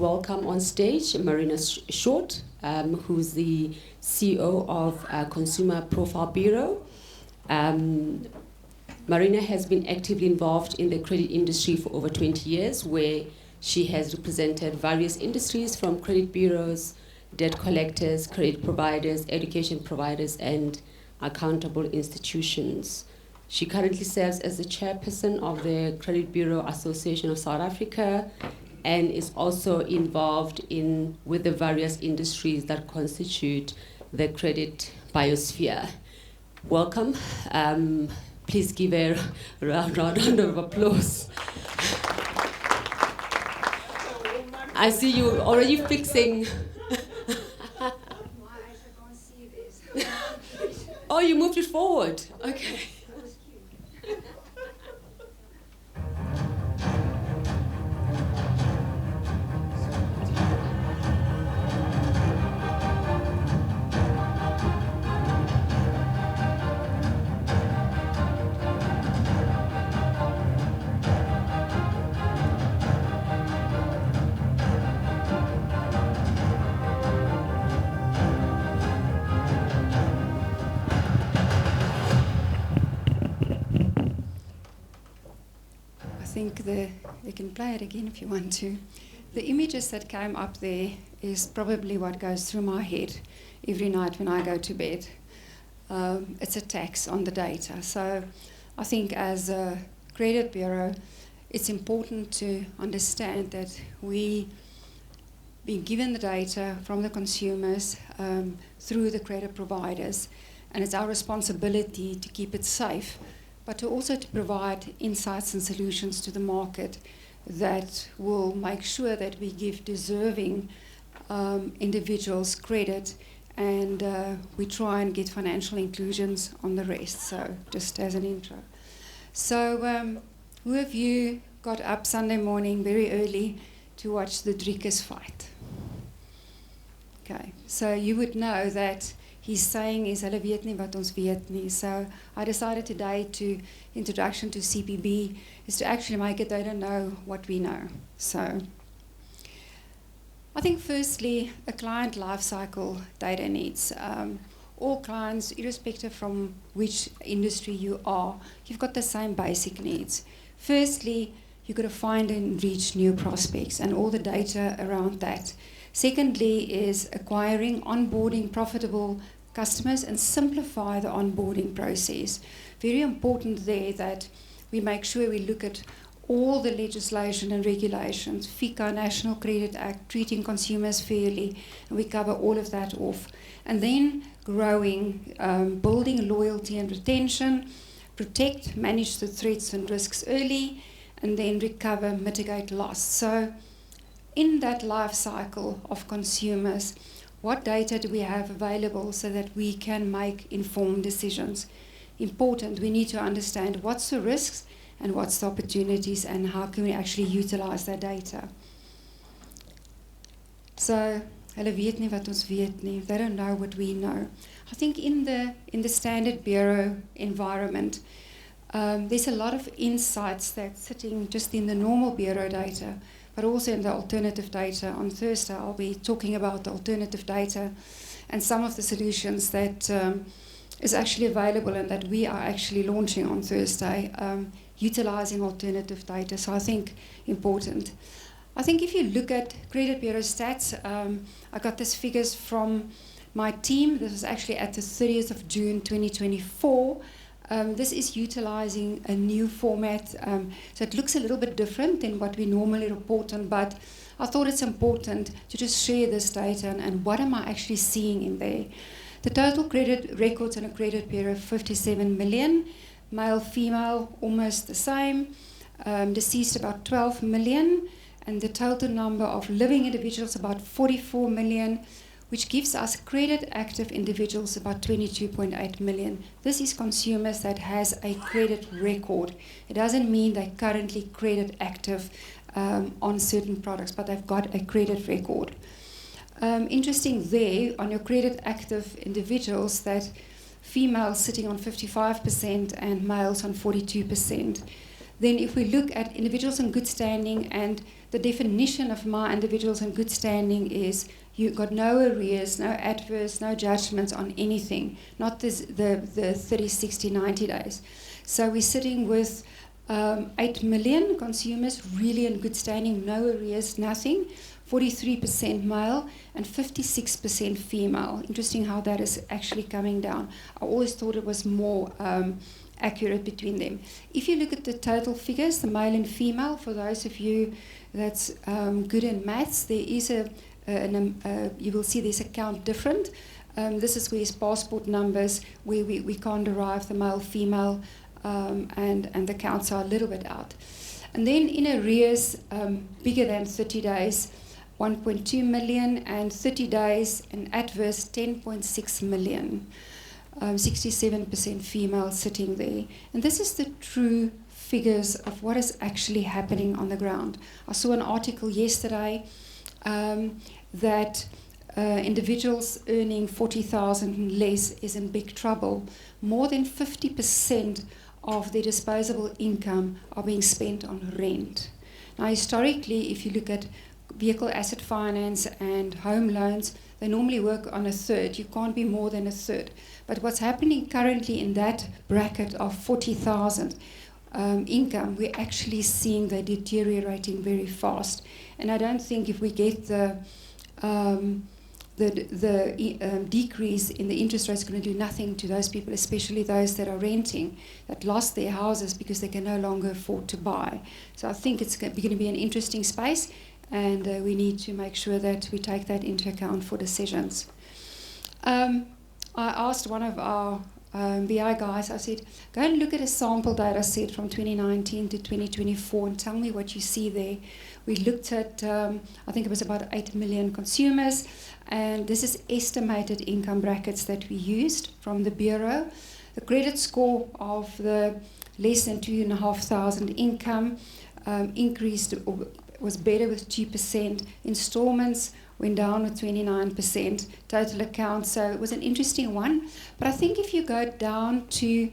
Welcome on stage Marina Short, who's the CEO of Consumer Profile Bureau. Marina has been actively involved in the credit industry for over 20 years, where she has represented various industries from credit bureaus, debt collectors, credit providers, education providers, and accountable institutions. She currently serves as the chairperson of the Credit Bureau Association of South Africa, and is also involved with the various industries that constitute the credit biosphere. Welcome. Please give a round of applause. I see you already fixing. Oh, you moved it forward. Okay. I think you can play it again if you want to. The images that came up there is probably what goes through my head every night when I go to bed. It's a tax on the data. So I think as a credit bureau, it's important to understand that we been given the data from the consumers through the credit providers, and it's our responsibility to keep it safe, but to also to provide insights and solutions to the market that will make sure that we give deserving individuals credit, and we try and get financial inclusions on the rest. So just as an intro. So who of you got up Sunday morning very early to watch the Driekers fight? Okay, so you would know that he's saying is hulle weet nie wat ons weet nie. So I decided today to introduction to CPB is to actually make it they don't know what we know. So I think firstly a client life cycle data needs. All clients, irrespective from which industry you are, you've got the same basic needs. Firstly, you've got to find and reach new prospects and all the data around that. Secondly is acquiring, onboarding profitable customers and simplify the onboarding process. Very important there that we make sure we look at all the legislation and regulations, FICA, National Credit Act, treating consumers fairly, and we cover all of that off. And then growing, building loyalty and retention, protect, manage the threats and risks early, and then recover, mitigate loss. So in that life cycle of consumers, what data do we have available so that we can make informed decisions? Important, we need to understand what's the risks and what's the opportunities and how can we actually utilize that data. So, hulle weet nie wat ons weet nie. They don't know what we know. I think in the standard bureau environment, there's a lot of insights that's sitting just in the normal bureau data, but also in the alternative data. On Thursday, I'll be talking about the alternative data and some of the solutions that is actually available and that we are actually launching on Thursday, utilizing alternative data. So I think important. I think if you look at Credit Bureau stats, I got these figures from my team. This was actually at the 30th of June 2024. This is utilizing a new format, so it looks a little bit different than what we normally report on, but I thought it's important to just share this data and what am I actually seeing in there. The total credit records in a credit bureau, 57 million, male, female, almost the same, deceased about 12 million, and the total number of living individuals about 44 million, which gives us credit active individuals about 22.8 million. This is consumers that has a credit record. It doesn't mean they're currently credit active on certain products, but they've got a credit record. Interesting there on your credit active individuals that females sitting on 55% and males on 42%. Then if we look at individuals in good standing, and the definition of my individuals in good standing is you got no arrears, no adverse, no judgments on anything, not the 30, 60, 90 days. So we're sitting with 8 million consumers really in good standing, no arrears, nothing. 43% male and 56% female. Interesting how that is actually coming down. I always thought it was more accurate between them. If you look at the total figures, the male and female, for those of you that's good in maths, there is you will see there's a count different. This is where it's passport numbers, where we can't derive the male, female, and the counts are a little bit out. And then in arrears, bigger than 30 days, 1.2 million, and 30 days and adverse, 10.6 million. 67% female sitting there. And this is the true figures of what is actually happening on the ground. I saw an article yesterday that individuals earning 40,000 and less is in big trouble. More than 50% of their disposable income are being spent on rent. Now, historically, if you look at vehicle asset finance and home loans, they normally work on a third. You can't be more than a third. But what's happening currently in that bracket of 40,000 income, we're actually seeing they're deteriorating very fast. And I don't think if we get the decrease in the interest rates, going to do nothing to those people, especially those that are renting, that lost their houses because they can no longer afford to buy. So I think it's going to be an interesting space, and we need to make sure that we take that into account for decisions. I asked one of our BI guys, I said, go and look at a sample data set from 2019 to 2024 and tell me what you see there. We looked at, I think it was about 8 million consumers, and this is estimated income brackets that we used from the Bureau. The credit score of the less than 2,500 income increased, or was better with 2%. Installments went down with 29%. Total accounts, so it was an interesting one. But I think if you go down to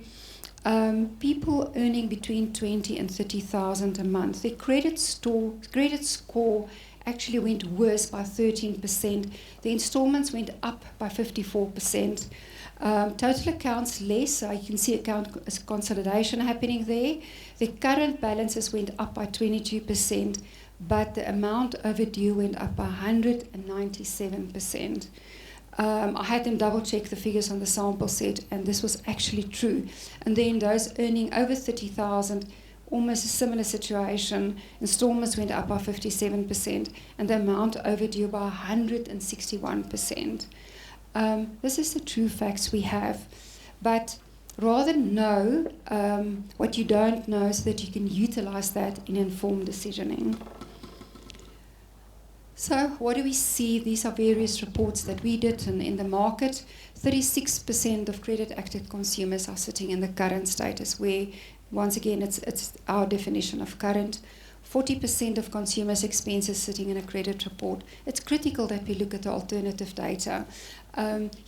people earning between 20 and 30,000 a month, their credit score actually went worse by 13%. The installments went up by 54%. Total accounts less, so you can see account consolidation happening there. The current balances went up by 22%, but the amount overdue went up by 197%. I had them double check the figures on the sample set, and this was actually true. And then those earning over 30,000, almost a similar situation. Installments went up by 57%, and the amount overdue by 161%. This is the true facts we have. But rather know what you don't know so that you can utilize that in informed decisioning. So what do we see? These are various reports that we did in the market. 36% of credit-active consumers are sitting in the current status, where, once again, it's our definition of current. 40% of consumers' expenses sitting in a credit report. It's critical that we look at the alternative data.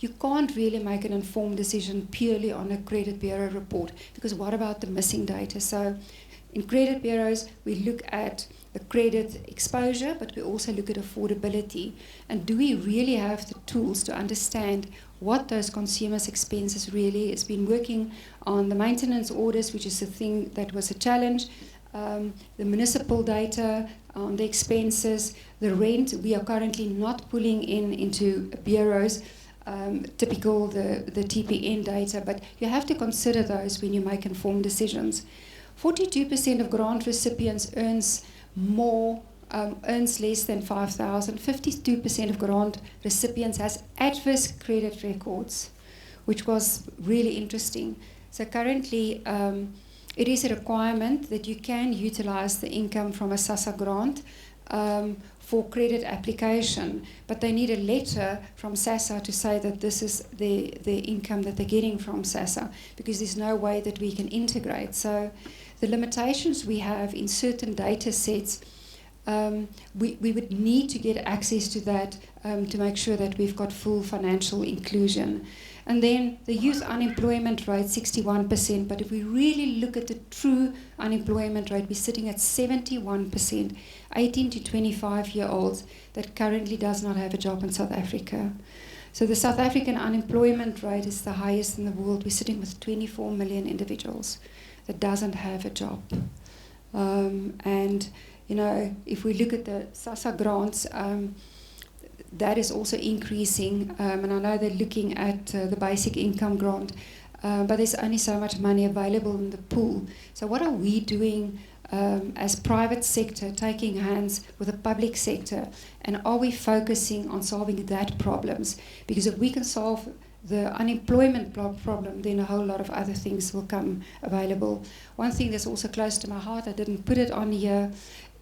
You can't really make an informed decision purely on a credit bureau report, because what about the missing data? So in credit bureaus, we look at the credit exposure, but we also look at affordability. And do we really have the tools to understand what those consumers' expenses really is? Been working on the maintenance orders, which is the thing that was a challenge. The municipal data, the expenses, the rent, we are currently not pulling into bureaus, typical the TPN data, but you have to consider those when you make informed decisions. 42% of grant recipients earns less than 5,000. 52% of grant recipients has adverse credit records, which was really interesting. So currently, it is a requirement that you can utilize the income from a SASSA grant for credit application, but they need a letter from SASSA to say that this is the income that they're getting from SASSA, because there's no way that we can integrate. So the limitations we have in certain data sets we would need to get access to that to make sure that we've got full financial inclusion. And then the youth unemployment rate, 61%, but if we really look at the true unemployment rate, we're sitting at 71%, 18 to 25-year-olds that currently does not have a job in South Africa. So the South African unemployment rate is the highest in the world. We're sitting with 24 million individuals that doesn't have a job. And, you know, if we look at the SASSA grants, that is also increasing, and I know they're looking at the basic income grant, but there's only so much money available in the pool. So what are we doing as private sector, taking hands with the public sector, and are we focusing on solving that problems? Because if we can solve the unemployment problem, then a whole lot of other things will come available. One thing that's also close to my heart, I didn't put it on here,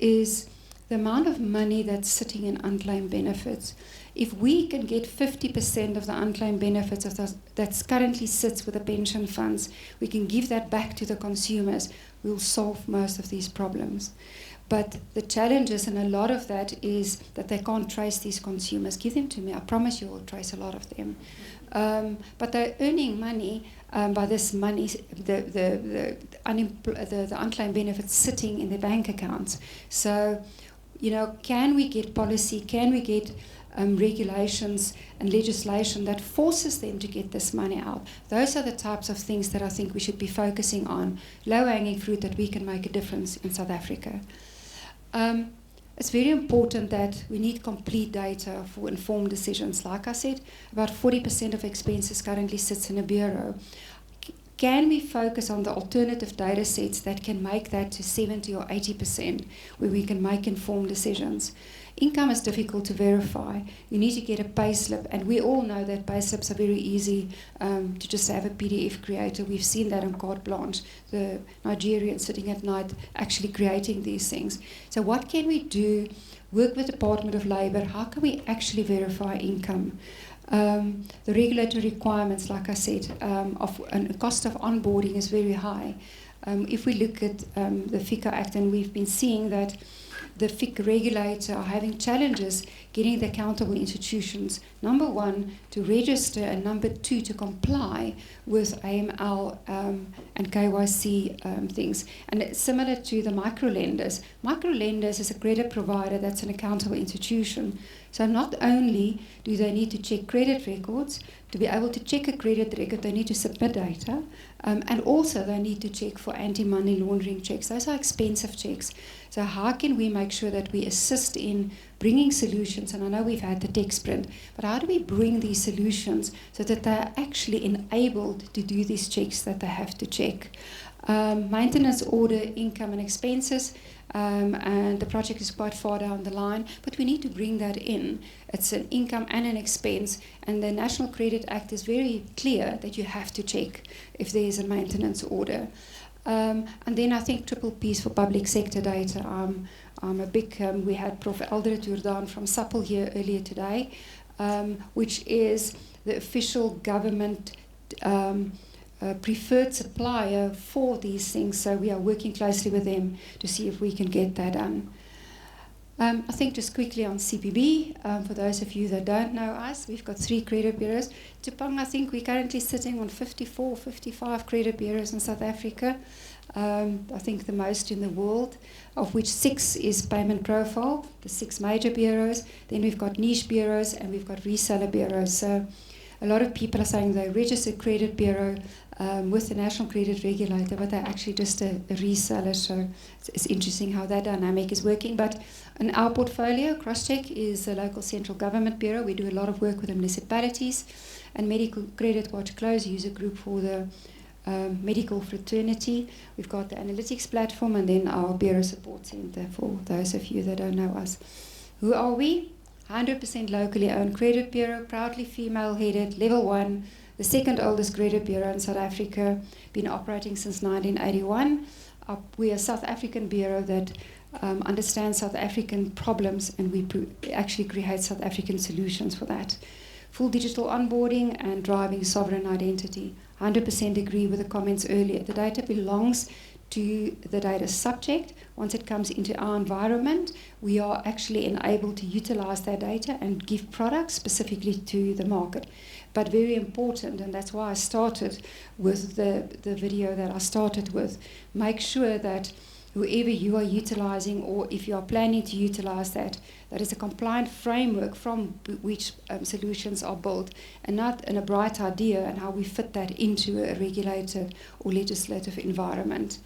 is the amount of money that's sitting in unclaimed benefits. If we can get 50% of the unclaimed benefits that currently sits with the pension funds, we can give that back to the consumers, we'll solve most of these problems. But the challenges, and a lot of that is that they can't trace these consumers. Give them to me, I promise you we'll trace a lot of them. But they're earning money by this money, the unclaimed benefits sitting in their bank accounts. So, you know, can we get policy, can we get regulations and legislation that forces them to get this money out? Those are the types of things that I think we should be focusing on, low-hanging fruit that we can make a difference in South Africa. It's very important that we need complete data for informed decisions. Like I said, about 40% of expenses currently sits in a bureau. Can we focus on the alternative data sets that can make that to 70 or 80% where we can make informed decisions? Income is difficult to verify. You need to get a payslip, and we all know that payslips are very easy to just have a PDF creator. We've seen that on Carte Blanche, the Nigerians sitting at night actually creating these things. So what can we do? Work with the Department of Labour. How can we actually verify income? The regulatory requirements, like I said, and the cost of onboarding is very high. If we look at the FICA Act, and we've been seeing that the FIC regulator are having challenges getting the accountable institutions, number one, to register, and number two, to comply with AML and KYC things. And it's similar to the microlenders. Microlenders is a credit provider that's an accountable institution. So not only do they need to check credit records, to be able to check a credit record, they need to submit data, and also they need to check for anti-money laundering checks. Those are expensive checks. So how can we make sure that we assist in bringing solutions? And I know we've had the tech sprint, but how do we bring these solutions so that they're actually enabled to do these checks that they have to check? Maintenance order, income and expenses, and the project is quite far down the line, but we need to bring that in. It's an income and an expense, and the National Credit Act is very clear that you have to check if there is a maintenance order. And then I think triple P's for public sector data. I'm a big, we had Prof. Eldred Jordan from SAPL here earlier today, which is the official government preferred supplier for these things. So we are working closely with them to see if we can get that done. I think just quickly on CPB, for those of you that don't know us, we've got 3 credit bureaus. Tupang, I think we're currently sitting on 54, 55 credit bureaus in South Africa. I think the most in the world, of which 6 is payment profile, the 6 major bureaus. Then we've got niche bureaus, and we've got reseller bureaus. So a lot of people are saying they're a registered credit bureau with the National Credit Regulator, but they're actually just a reseller. So it's interesting how that dynamic is working. But in our portfolio, Crosscheck is a local central government bureau. We do a lot of work with the municipalities, and Medical Credit Watch Close user group for the medical fraternity. We've got the analytics platform, and then our bureau support center for those of you that don't know us. Who are we? 100% locally owned credit bureau, proudly female-headed, level 1, the second oldest credit bureau in South Africa, been operating since 1981. We are a South African bureau that understands South African problems, and we actually create South African solutions for that. Full digital onboarding and driving sovereign identity. 100% agree with the comments earlier. The data belongs to the data subject. Once it comes into our environment, we are actually enabled to utilize that data and give products specifically to the market. But very important, and that's why I started with the video that I started with, make sure that whoever you are utilizing, or if you are planning to utilize that, that is a compliant framework from which solutions are built, and not in a bright idea and how we fit that into a regulated or legislative environment.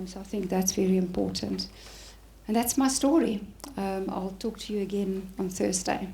So I think that's very important. And that's my story. I'll talk to you again on Thursday.